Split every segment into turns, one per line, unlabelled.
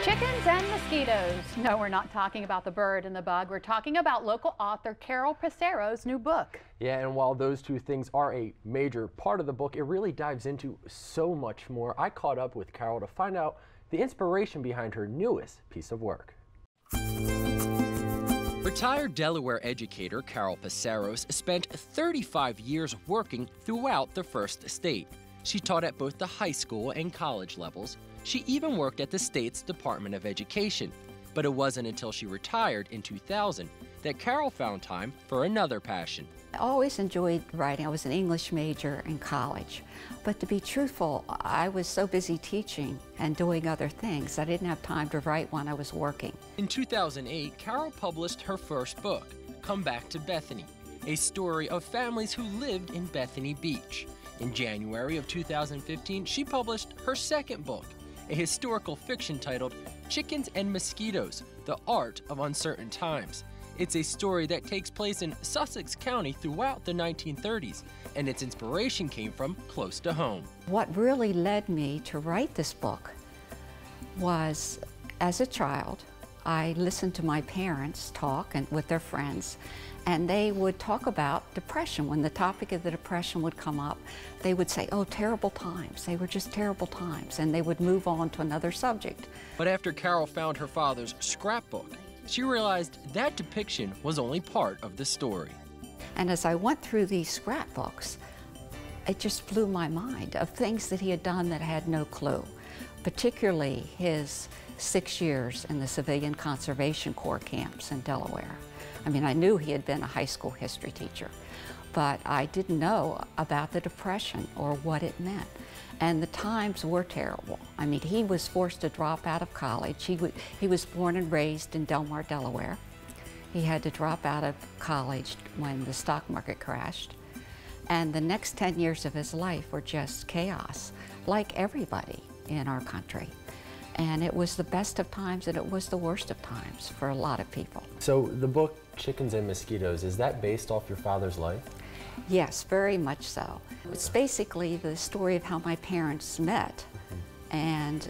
Chickens and mosquitoes. No, we're not talking about the bird and the bug. We're talking about local author Carol Psaros' new book.
Yeah, and while those two things are a major part of the book, it really dives into so much more. I caught up with Carol to find out the inspiration behind her newest piece of work.
Retired Delaware educator Carol Psaros spent 35 years working throughout the First State. She taught at both the high school and college levels. She even worked at the state's Department of Education. But it wasn't until she retired in 2000 that Carol found time for another passion.
I always enjoyed writing. I was an English major in college. But to be truthful, I was so busy teaching and doing other things, I didn't have time to write when I was working.
In 2008, Carol published her first book, Come Back to Bethany, a story of families who lived in Bethany Beach. In January of 2015, she published her second book, a historical fiction titled Chickens and Mosquitoes, The Art of Uncertain Times. It's a story that takes place in Sussex County throughout the 1930s, and its inspiration came from close to home.
What really led me to write this book was, as a child, I listened to my parents talk with their friends, and they would talk about depression. When the topic of the depression would come up, they would say, oh, terrible times. They were just terrible times, and they would move on to another subject.
But after Carol found her father's scrapbook, she realized that depiction was only part of the story.
And as I went through these scrapbooks, it just blew my mind of things that he had done that I had no clue, particularly his 6 years in the Civilian Conservation Corps camps in Delaware. I mean, I knew he had been a high school history teacher, but I didn't know about the Depression or what it meant. And the times were terrible. I mean, he was forced to drop out of college. He was born and raised in Delmar, Delaware. He had to drop out of college when the stock market crashed. And the next 10 years of his life were just chaos, like everybody in our country. And it was the best of times and it was the worst of times for a lot of people.
So the book Chickens and Mosquitoes, is that based off your father's life?
Yes, very much so. It's basically the story of how my parents met and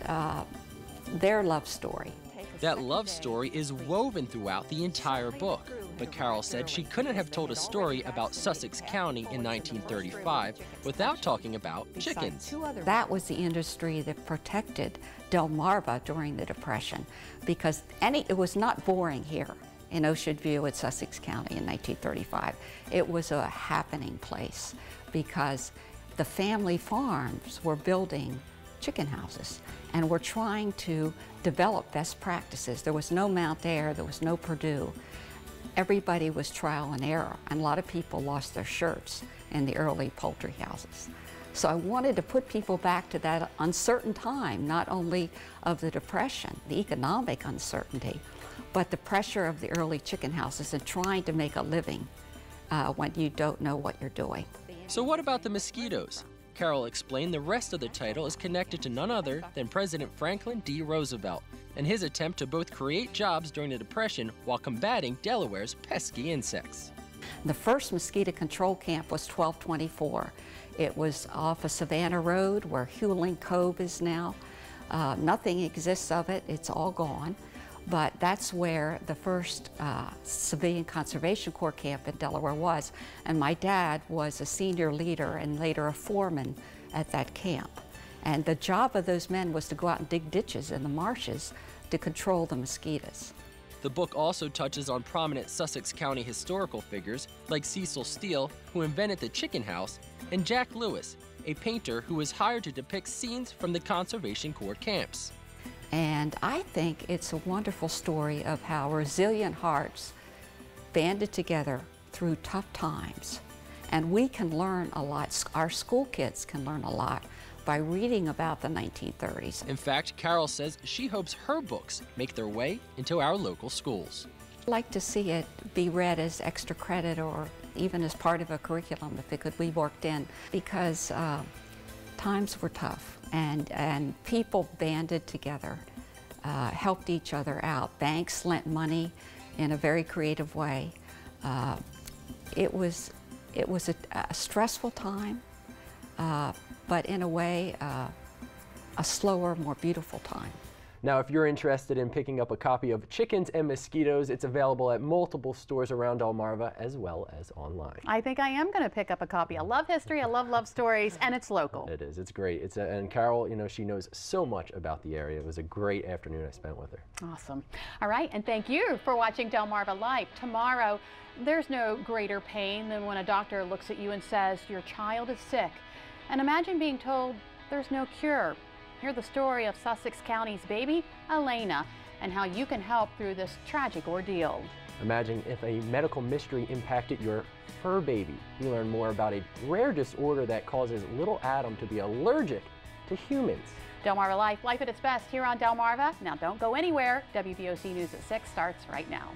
their love story.
That love story is woven throughout the entire book, but Carol said she couldn't have told a story about Sussex County in 1935 without talking about chickens.
That was the industry that protected Delmarva during the Depression, because it was not boring here in Ocean View at Sussex County in 1935. It was a happening place because the family farms were building chicken houses and were trying to develop best practices. There was no Mount Air, there was no Purdue. Everybody was trial and error, and a lot of people lost their shirts in the early poultry houses. So I wanted to put people back to that uncertain time, not only of the Depression, the economic uncertainty, but the pressure of the early chicken houses and trying to make a living when you don't know what you're doing.
So what about the mosquitoes? Carol explained the rest of the title is connected to none other than President Franklin D. Roosevelt and his attempt to both create jobs during the Depression while combating Delaware's pesky insects.
The first mosquito control camp was 1224. It was off of Savannah Road where Hewling Cove is now. Nothing exists of it, it's all gone. But that's where the first Civilian Conservation Corps camp in Delaware was. And my dad was a senior leader and later a foreman at that camp. And the job of those men was to go out and dig ditches in the marshes to control the mosquitoes.
The book also touches on prominent Sussex County historical figures like Cecil Steele, who invented the chicken house, and Jack Lewis, a painter who was hired to depict scenes from the Conservation Corps camps.
And I think it's a wonderful story of how resilient hearts banded together through tough times. And we can learn a lot, our school kids can learn a lot by reading about the 1930s.
In fact, Carol says she hopes her books make their way into our local schools.
I'd like to see it be read as extra credit or even as part of a curriculum if it could be worked in, because times were tough. And people banded together, helped each other out. Banks lent money in a very creative way. It was a stressful time, but in a way a slower, more beautiful time.
Now, if you're interested in picking up a copy of Chickens and Mosquitoes, it's available at multiple stores around Delmarva as well as online.
I think I am going to pick up a copy. I love history, I love stories, and it's local.
It is. It's great. And Carol, you know, she knows so much about the area. It was a great afternoon I spent with her.
Awesome. All right, and thank you for watching DelmarvaLife. Tomorrow, there's no greater pain than when a doctor looks at you and says your child is sick. And imagine being told there's no cure. Hear the story of Sussex County's baby, Elena, and how you can help through this tragic ordeal.
Imagine if a medical mystery impacted your fur baby. We learn more about a rare disorder that causes little Adam to be allergic to humans.
DelmarvaLife, life at its best here on Delmarva. Now don't go anywhere. WVOC News at 6 starts right now.